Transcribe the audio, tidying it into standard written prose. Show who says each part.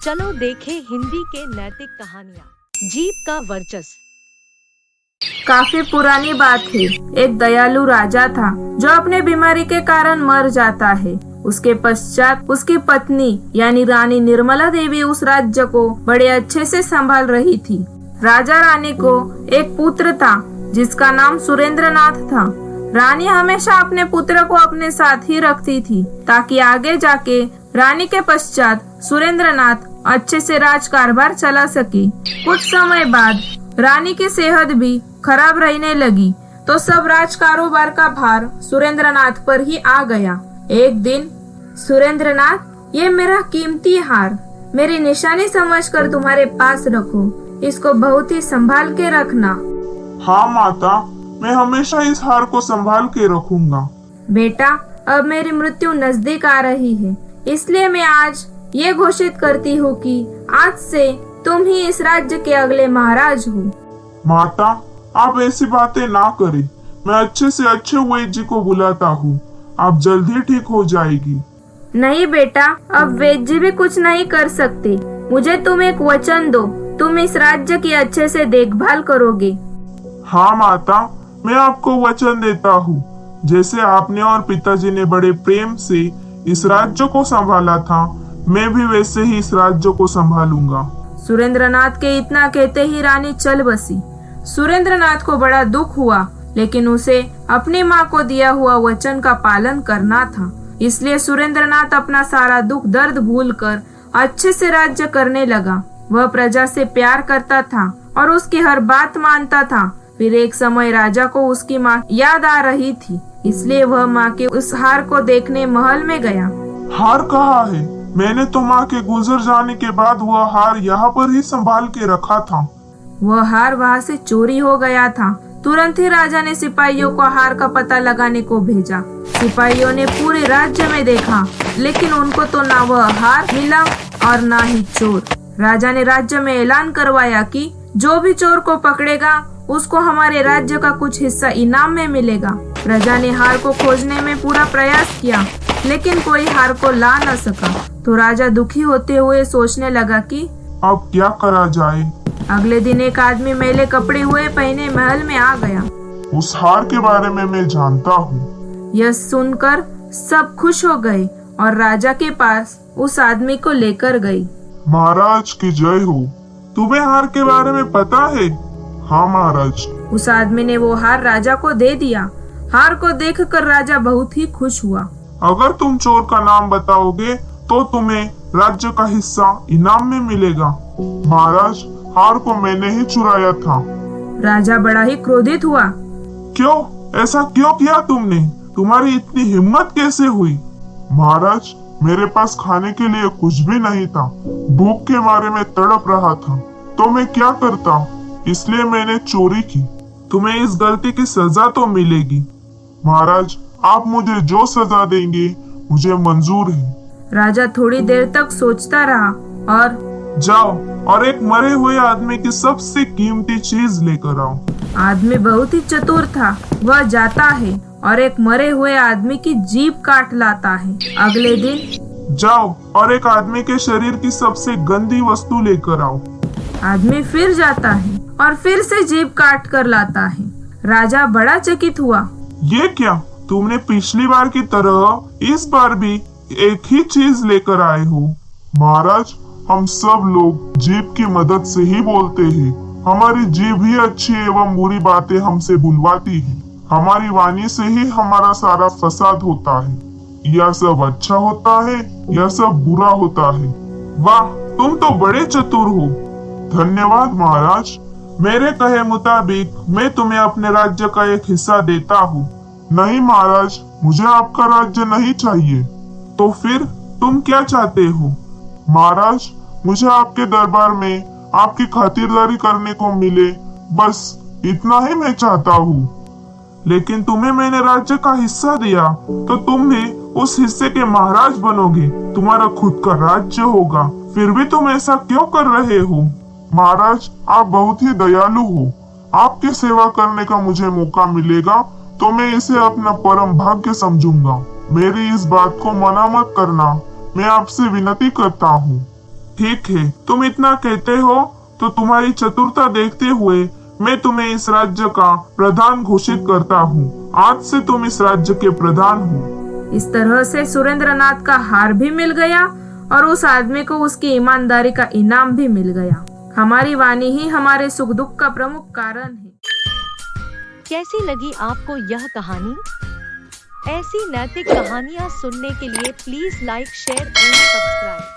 Speaker 1: चलो देखें हिंदी के नैतिक कहानियाँ। जीभ का वर्चस्व।
Speaker 2: काफी पुरानी बात है। एक दयालु राजा था जो अपने बीमारी के कारण मर जाता है। उसके पश्चात उसकी पत्नी यानी रानी निर्मला देवी उस राज्य को बड़े अच्छे से संभाल रही थी। राजा रानी को एक पुत्र था जिसका नाम सुरेंद्रनाथ था। रानी हमेशा अपने पुत्र को अपने साथ ही रखती थी ताकि आगे जाके रानी के पश्चात सुरेंद्रनाथ अच्छे से राज कारभार चला सके। कुछ समय बाद रानी की सेहत भी खराब रहने लगी तो सब राज कारोबार का भार सुरेंद्रनाथ पर ही आ गया। एक दिन सुरेंद्रनाथ, ये मेरा कीमती हार मेरी निशानी समझकर तुम्हारे पास रखो, इसको बहुत ही संभाल के रखना।
Speaker 3: हाँ माता, मैं हमेशा इस हार को संभाल के रखूंगा।
Speaker 2: बेटा, अब मेरी मृत्यु नजदीक आ रही है, इसलिए मैं आज ये घोषित करती हूँ कि आज से तुम ही इस राज्य के अगले महाराज हो।
Speaker 3: माता, आप ऐसी बातें ना करें। मैं अच्छे से अच्छे वैद्य जी को बुलाता हूँ, आप जल्दी ठीक हो जाएगी।
Speaker 2: नहीं बेटा, अब वैद्य भी कुछ नहीं कर सकते। मुझे तुम एक वचन दो, तुम इस राज्य की अच्छे से देखभाल करोगे।
Speaker 3: हाँ माता, मैं आपको वचन देता हूँ। जैसे आपने और पिताजी ने बड़े प्रेम से इस राज्य को संभाला था, मैं भी वैसे ही इस राज्य को संभालूंगा।
Speaker 2: सुरेंद्रनाथ के इतना कहते ही रानी चल बसी। सुरेंद्रनाथ को बड़ा दुख हुआ, लेकिन उसे अपनी माँ को दिया हुआ वचन का पालन करना था। इसलिए सुरेंद्रनाथ अपना सारा दुख दर्द भूलकर अच्छे से राज्य करने लगा। वह प्रजा से प्यार करता था और उसकी हर बात मानता था। फिर एक समय राजा को उसकी माँ याद आ रही थी, इसलिए वह माँ के उस हार को देखने महल में गया।
Speaker 3: हार कहाँ है? मैंने तो माँ के गुजर जाने के बाद वह हार यहाँ पर ही संभाल के रखा था।
Speaker 2: वह हार वहाँ से चोरी हो गया था। तुरंत ही राजा ने सिपाहियों को हार का पता लगाने को भेजा। सिपाहियों ने पूरे राज्य में देखा, लेकिन उनको तो ना वह हार मिला और ना ही चोर। राजा ने राज्य में ऐलान करवाया कि जो भी चोर को पकड़ेगा उसको हमारे राज्य का कुछ हिस्सा इनाम में मिलेगा। प्रजा ने हार को खोजने में पूरा प्रयास किया, लेकिन कोई हार को ला न सका। तो राजा दुखी होते हुए सोचने लगा कि
Speaker 3: अब क्या करा जाए।
Speaker 2: अगले दिन एक आदमी मैले कपड़े हुए पहने महल में आ गया।
Speaker 3: उस हार के बारे में मैं जानता हूँ।
Speaker 2: यह सुनकर सब खुश हो गए और राजा के पास उस आदमी को लेकर गई।
Speaker 3: महाराज की जय हो। तुम्हें हार के बारे में पता है? हाँ महाराज।
Speaker 2: उस आदमी ने वो हार राजा को दे दिया। हार को देखकर राजा बहुत ही खुश हुआ।
Speaker 3: अगर तुम चोर का नाम बताओगे तो तुम्हें राज्य का हिस्सा इनाम में मिलेगा। महाराज, हार को मैंने ही चुराया था।
Speaker 2: राजा बड़ा ही क्रोधित हुआ।
Speaker 3: क्यों? ऐसा क्यों किया तुमने? तुम्हारी इतनी हिम्मत कैसे हुई? महाराज, मेरे पास खाने के लिए कुछ भी नहीं था। भूख के मारे मैं तड़प रहा था, तो मैं क्या करता, इसलिए मैंने चोरी की। तुम्हें इस गलती की सजा तो मिलेगी। महाराज, आप मुझे जो सजा देंगे मुझे मंजूर है।
Speaker 2: राजा थोड़ी देर तक सोचता रहा और
Speaker 3: जाओ और एक मरे हुए आदमी की सबसे कीमती चीज लेकर आओ।
Speaker 2: आदमी बहुत ही चतुर था। वह जाता है और एक मरे हुए आदमी की जीभ काट लाता है। अगले दिन
Speaker 3: जाओ और एक आदमी के शरीर की सबसे गंदी वस्तु लेकर आओ।
Speaker 2: आदमी फिर जाता है और फिर से जीभ काट कर लाता है। राजा बड़ा चकित हुआ।
Speaker 3: ये क्या? तुमने पिछली बार की तरह इस बार भी एक ही चीज लेकर आए हो। महाराज, हम सब लोग जीभ की मदद से ही बोलते हैं। हमारी जीभ ही अच्छी एवं बुरी बातें हमसे बुलवाती है। हमारी वाणी से ही हमारा सारा फसाद होता है। यह सब अच्छा होता है, यह सब बुरा होता है। वाह, तुम तो बड़े चतुर हो। धन्यवाद महाराज। मेरे कहे मुताबिक मैं तुम्हें अपने राज्य का एक हिस्सा देता हूँ। नहीं महाराज, मुझे आपका राज्य नहीं चाहिए। तो फिर तुम क्या चाहते हो? महाराज, मुझे आपके दरबार में आपकी खातिरदारी करने को मिले, बस इतना ही मैं चाहता हूँ। लेकिन तुम्हें मैंने राज्य का हिस्सा दिया तो तुम भी उस हिस्से के महाराज बनोगे। तुम्हारा खुद का राज्य होगा, फिर भी तुम ऐसा क्यों कर रहे हो? महाराज, आप बहुत ही दयालु हो। आपकी सेवा करने का मुझे मौका मिलेगा तो मैं इसे अपना परम भाग्य समझूंगा। मेरी इस बात को मना मत करना। मैं आपसे विनती करता हूँ। ठीक है, तुम इतना कहते हो तो तुम्हारी चतुरता देखते हुए मैं तुम्हें इस राज्य का प्रधान घोषित करता हूँ। आज से तुम इस राज्य के प्रधान हो।
Speaker 2: इस तरह से सुरेंद्रनाथ का हार भी मिल गया और उस आदमी को उसकी ईमानदारी का इनाम भी मिल गया। हमारी वाणी ही हमारे सुख दुख का प्रमुख कारण है।
Speaker 1: कैसी लगी आपको यह कहानी? ऐसी नैतिक कहानियाँ सुनने के लिए please like, share and subscribe.